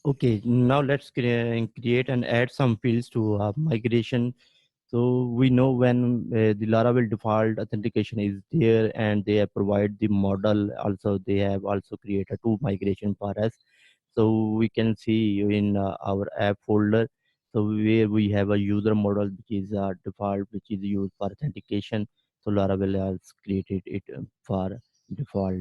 Okay, now let's create and add some fields to migration. So we know when the Laravel default authentication is there, and they have provide the model. Also, they have also created two migration for us. So we can see in our app folder, so where we have a user model which is default, which is used for authentication. So Laravel has created it for default.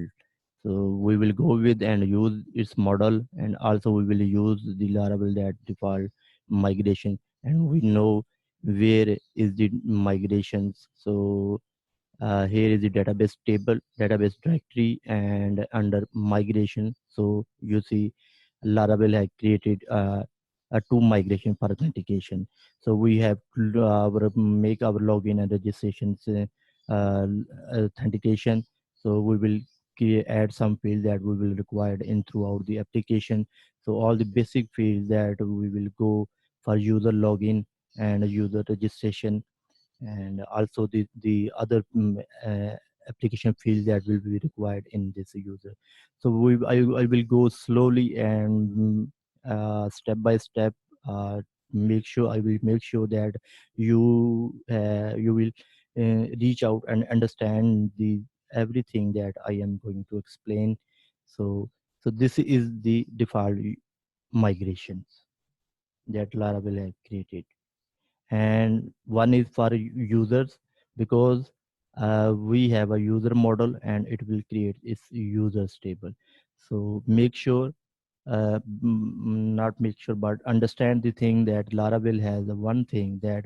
So we will go with and use its model, and also we will use the Laravel that default migration, and we know where is the migrations. So here is the database table, database directory, and under migration. So you see Laravel has created a two migration for authentication. So we have to make our login and registrations uh, authentication. So we will add some fields that we will require in throughout the application. So all the basic fields that we will go for user login and user registration, and also the other application fields that will be required in this user. So I will go slowly and step by step, I will make sure that you will reach out and understand the everything that I am going to explain. So this is the default migrations that Laravel has created, and one is for users, because we have a user model and it will create its users table. So make sure, not make sure, but understand the thing that Laravel has the one thing that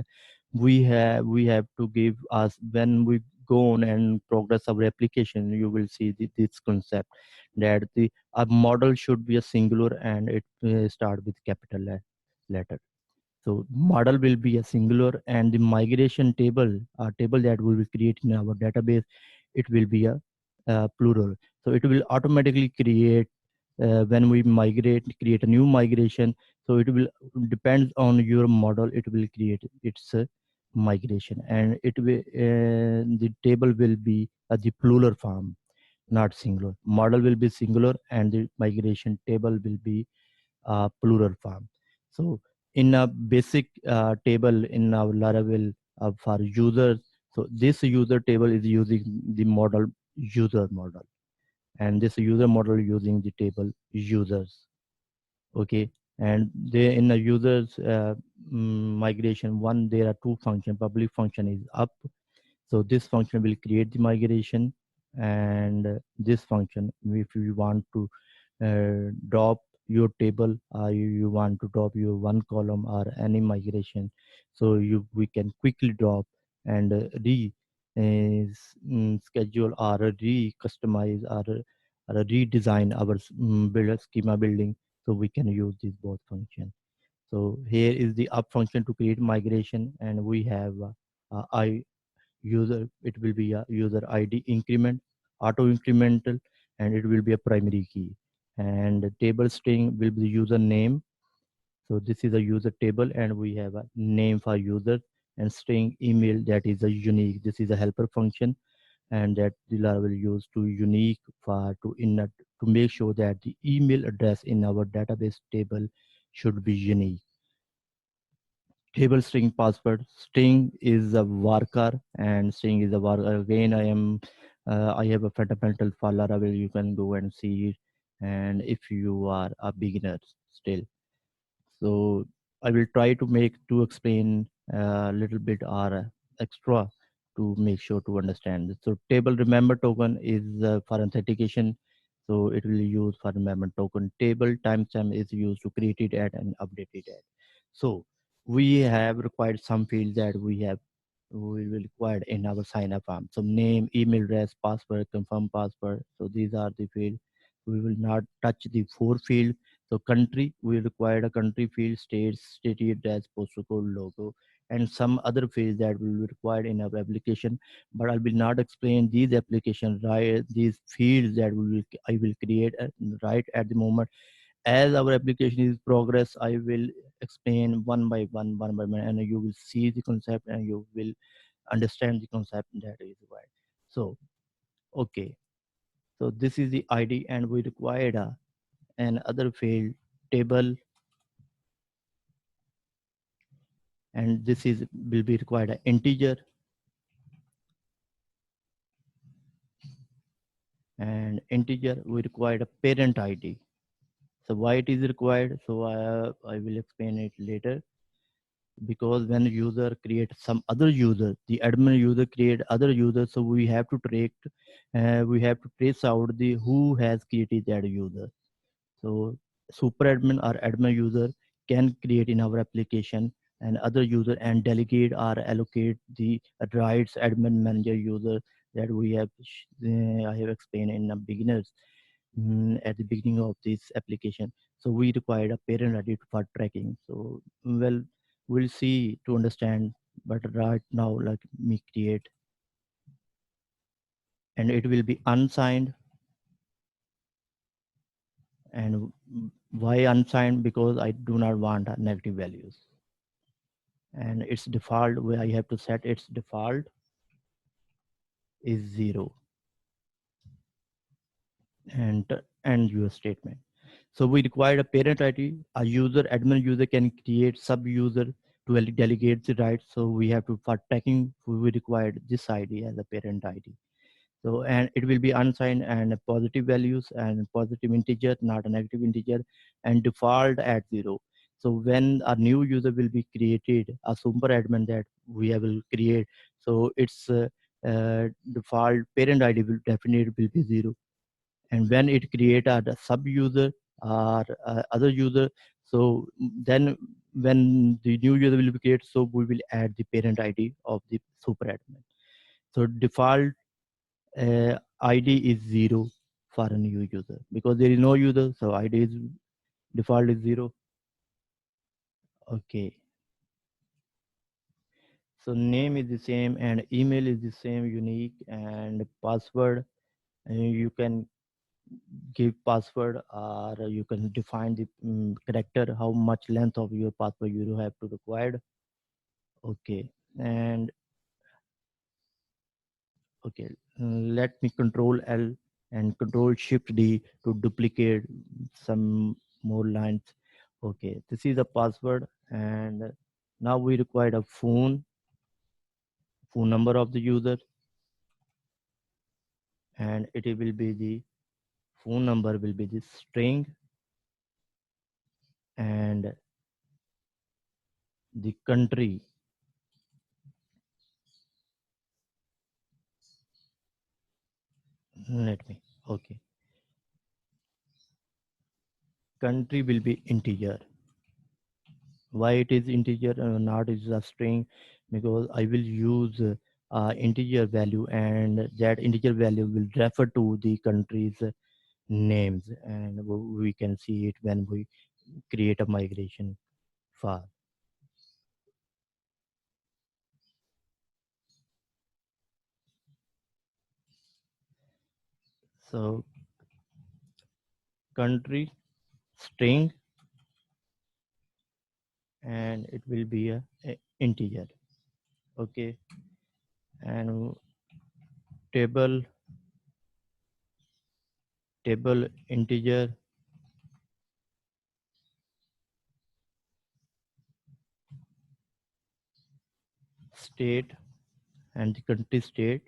we have to give us when we go on and progress our application. You will see this concept that the a model should be a singular and it start with capital letter. So model will be a singular, and the migration table, table that we will create in our database, it will be a plural. So it will automatically create when we create a new migration. So it will depends on your model. It will create its migration, and it will the table will be the plural form, not singular. Model will be singular, and the migration table will be plural form. So in a basic table in our Laravel for users, so this user table is using the model user model, and this user model using the table users. Okay, and they in the users migration one, there are two functions. Public function is up, so this function will create the migration, and this function, if you want to drop your table, you want to drop your one column or any migration, so we can quickly drop and schedule or re-customize or redesign our schema building, so we can use these both functions. So here is the up function to create migration, and we have I user, it will be a user id increment, auto incremental, and it will be a primary key, and the table string will be the user name. So this is a user table, and we have a name for user, and string email, that is a unique. This is a helper function, and that the Laravel use to unique for to make sure that the email address in our database table should be unique. Table string password, string is a varchar, and string is a varchar. Again, I have a fundamental for Laravel, you can go and see it, and if you are a beginner still. So I will try to make to explain a little bit or extra to make sure to understand. So table remember token is for authentication. So it will use for remember token. Table timestamp is used to create it at and update it at. So we have required some fields that we will require in our sign up form. So name, email address, password, confirm password. So these are the fields. We will not touch the four field. So country, we required a country field, state, city address, postal code, logo, and some other fields that will be required in our application. But I will not explain these applications, right? These fields that I will create right at the moment. As our application is progress, I will explain one by one, and you will see the concept and you will understand the concept that is required. So, okay. So this is the ID, and we required an other field table, and this is will be required an integer, and integer we require a parent ID. So why it is required? So I will explain it later. Because when user create some other user, the admin user create other user, so we have to trace out the who has created that user. So super admin or admin user can create in our application and other user and delegate or allocate the rights admin manager user that we have I have explained in the beginners at the beginning of this application. So we required a parent ID for tracking. So well, we'll see to understand, but right now like me create, and it will be unsigned. And why unsigned? Because I do not want negative values, and its default where I have to set its default is 0, and your statement. So we require a parent ID. A user, admin user can create sub user to delegate the rights. So we have to, for tracking, we require this ID as a parent ID. So, and it will be unsigned and positive values and positive integer, not a negative integer, and default at 0. So when a new user will be created, a super admin that we will create, so its default parent ID will definitely will be 0. And when it create a sub user or other user, so then when the new user will be created, so we will add the parent ID of the super admin. So default ID is 0 for a new user because there is no user, so ID is default is 0. Okay, so name is the same and email is the same, unique, and password, and you can give password or you can define the character, how much length of your password you have to required. Okay, and okay, let me control L and control shift D to duplicate some more lines. Okay, this is the password, and now we require a phone number of the user, and it will be the phone number will be the string, and the country, let me, okay, country will be integer. Why it is integer not is a string? Because I will use integer value, and that integer value will refer to the country's names, and we can see it when we create a migration file. So country string, and it will be a integer. Okay, and table integer, state, and the country state,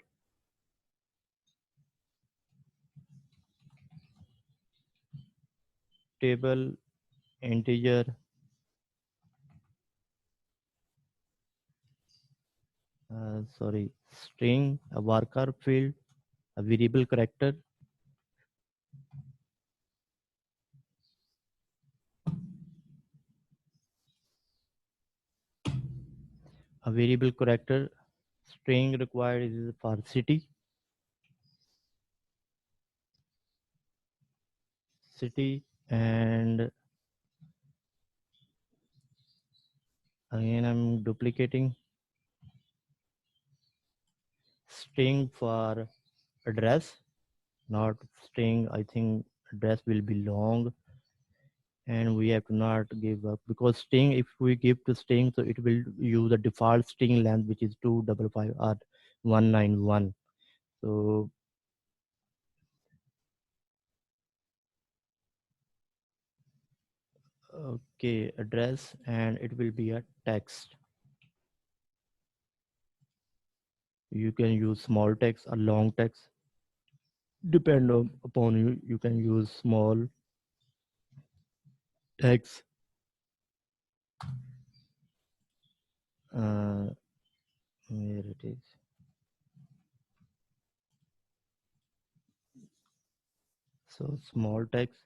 table integer, sorry, string, a worker field, a variable character, a variable character. String required is for city, and again I'm duplicating string for address, not string. I think address will be long, and we have to not give up, because string, if we give to string, so it will use the default string length, which is 255 or 191. So Okay, address, and it will be a text. You can use small text or long text. Depend upon you. You can use small text. Uh, where it is. So small text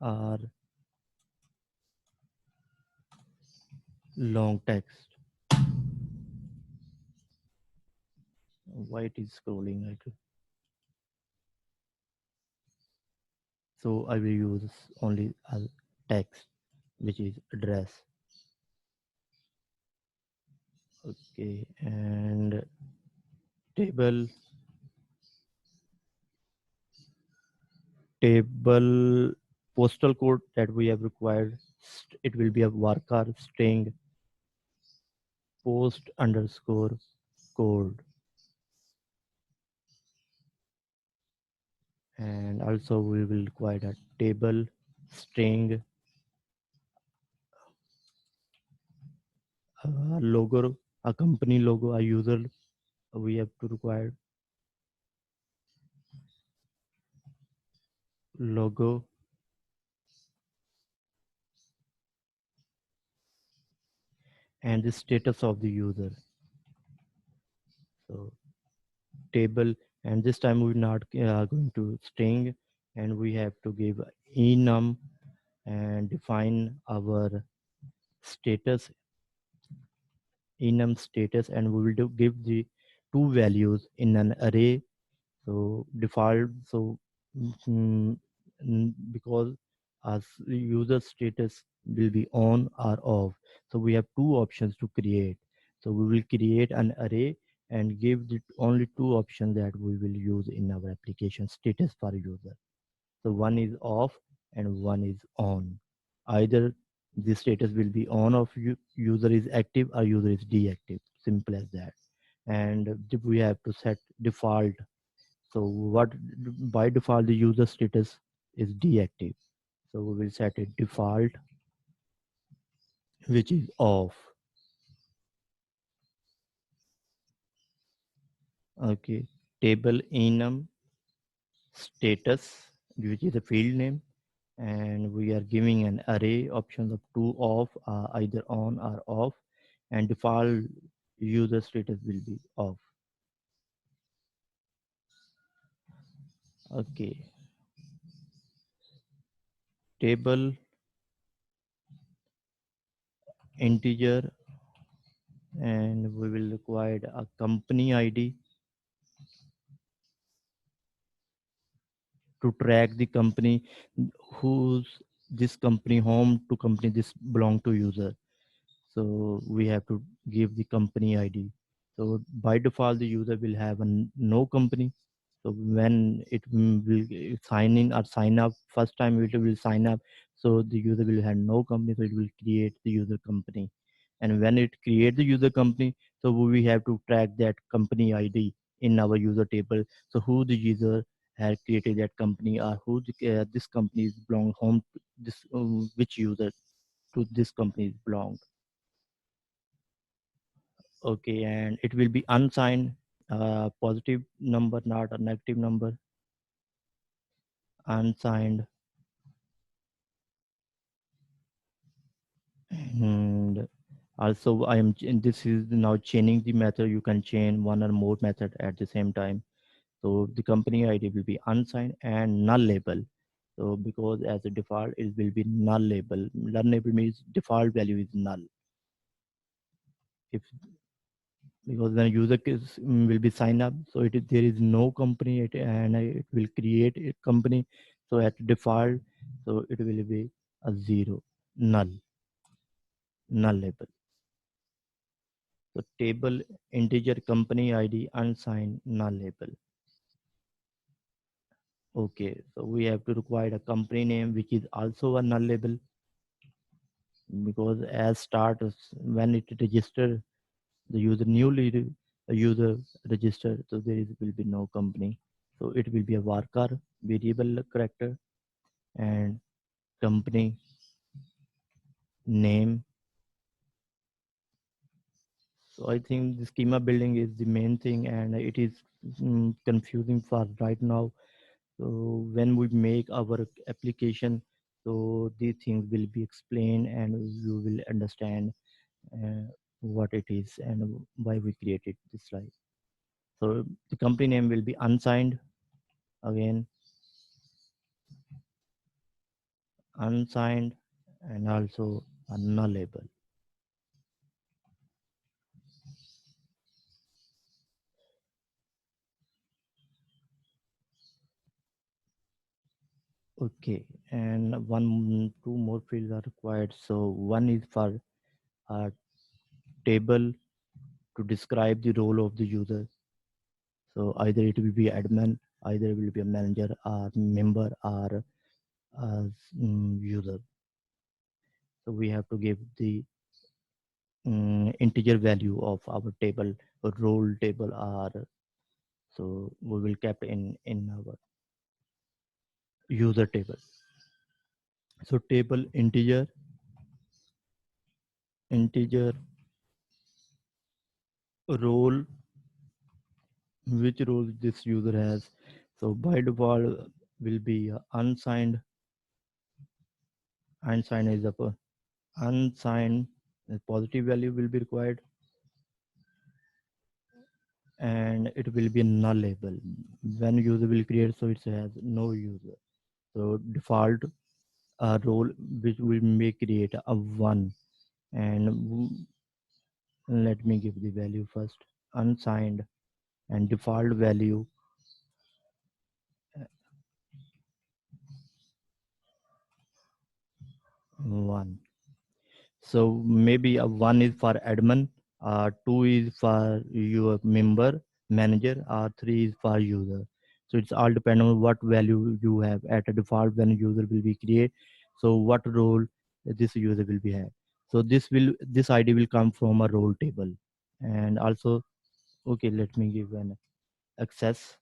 or long text. Why it is scrolling? So I will use only a text, which is address. Okay, and table table postal code that we have required. It will be a varchar string post underscore code, and also we will require a table string logo, a company logo, a user. We have to require logo, and the status of the user. So table, and this time we're not going to string, and we have to give enum and define our status, enum status, and we will give the two values in an array. So default, so because as user status will be on or off, so we have two options to create. So we will create an array and give the only two options that we will use in our application status for user. So one is off and one is on. Either the status will be on of user is active or user is deactive, simple as that. And we have to set default. So what by default the user status is deactive. So we will set a default which is off. Okay. Table enum status, which is a field name, and we are giving an array options of two off, either on or off, and default user status will be off. Okay. Table integer, and we will require a company ID to track the company whose this company home to company this belong to user. So we have to give the company ID. So by default the user will have a no company. So when it will sign in or sign up first time it will sign up, so the user will have no company, so it will create the user company. And when it create the user company, so we have to track that company ID in our user table. So who the user had created that company, or who this company is belong home to this which user to this company is belong. Okay, and it will be unsigned, positive number, not a negative number, unsigned. And also I am this is now chaining the method. You can chain one or more method at the same time. So the company ID will be unsigned and null label. So because as a default it will be null label. Null label means default value is null. If because when user will be signed up, so there is no company, and it will create a company. So at default, so it will be a zero, null, null label. So table integer company ID unsigned null label. Okay, so we have to require a company name which is also a null label, because as start when it register the user newly a user register, so will be no company. So it will be a varchar variable character and company name. So I think the schema building is the main thing, and it is confusing for right now. So when we make our application, so these things will be explained, and you will understand uh, what it is and why we created this slide. So the company name will be unsigned again, unsigned, and also a nullable. Okay, and two more fields are required. So one is for a table to describe the role of the user. So either it will be admin, either it will be a manager or member or a user. So we have to give the integer value of our table, a role table, or so we will kept in our user table. So table integer role, which role this user has. So by default will be unsigned. Unsigned is a unsigned. A positive value will be required, and it will be nullable when user will create. So it has no user. So default role which will may create a one, and let me give the value first. Unsigned and default value 1. So maybe a 1 is for admin, 2 is for your member, manager, or 3 is for user. So it's all depend on what value you have at a default when user will be create. So what role this user will be have. So this ID will come from a role table. And also, okay, let me give an access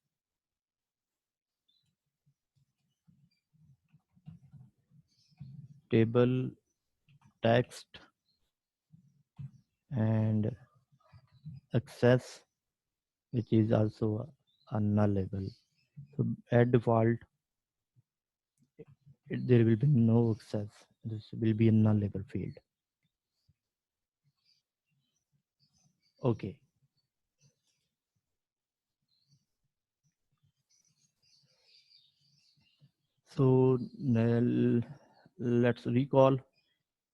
table text and access, which is also a nullable. So at default, there will be no access. This will be a nullable field. Okay. So now let's recall,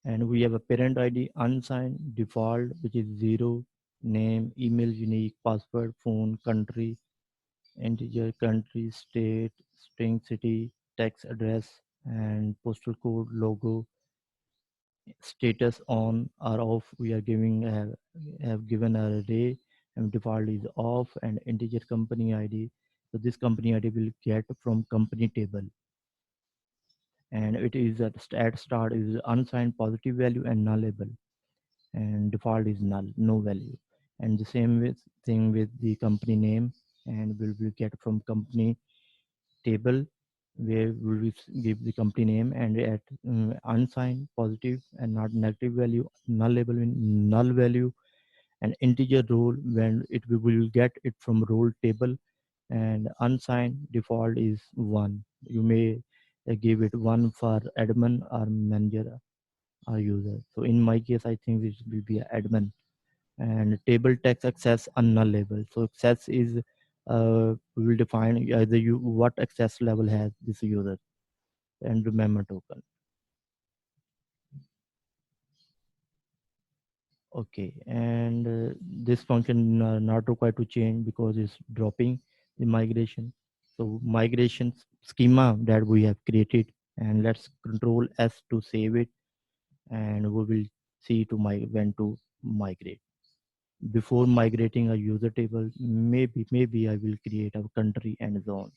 and we have a parent ID unsigned default, which is 0, name, email, unique, password, phone, country, integer, country, state, string, city, text, address, and postal code, logo, status on or off. We are giving have given a array, and default is off, and integer company ID. So this company ID will get from company table, and it is at start is unsigned positive value and nullable, and default is null, no value. And the same with thing with the company name, and will get from company table, where we will give the company name, and at unsigned positive and not negative value, nullable in null value, and integer role when we will get it from role table, and unsigned default is 1. You may give it 1 for admin or manager or user. So in my case, I think this will be admin. And table text access unnullable. So access is we will define either you what access level has this user, and remember token. Okay, and this function not required to change because it's dropping the migration. So migration schema that we have created, and let's control S to save it, and we will see to when to migrate. Before migrating a user table, maybe I will create a country and zone.